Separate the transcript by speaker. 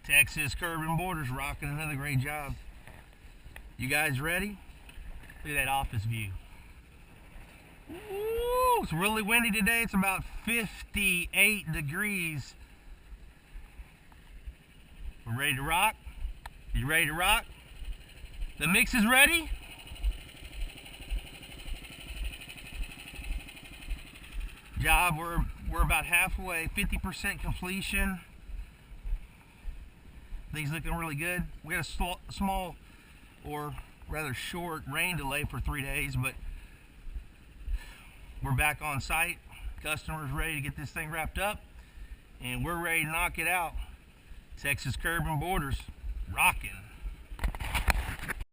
Speaker 1: Texas Curb and Borders rocking another great job. You guys ready? Look at that office view. Ooh, it's really windy today. It's about 58 degrees. We're ready to rock. You ready to rock? The mix is ready. Job, we're about halfway, 50% completion. Things looking really good. We had a small, or rather short, rain delay for 3 days, but we're back on site. Customers ready to get this thing wrapped up, and we're ready to knock it out. Texas Curb and Borders, rocking.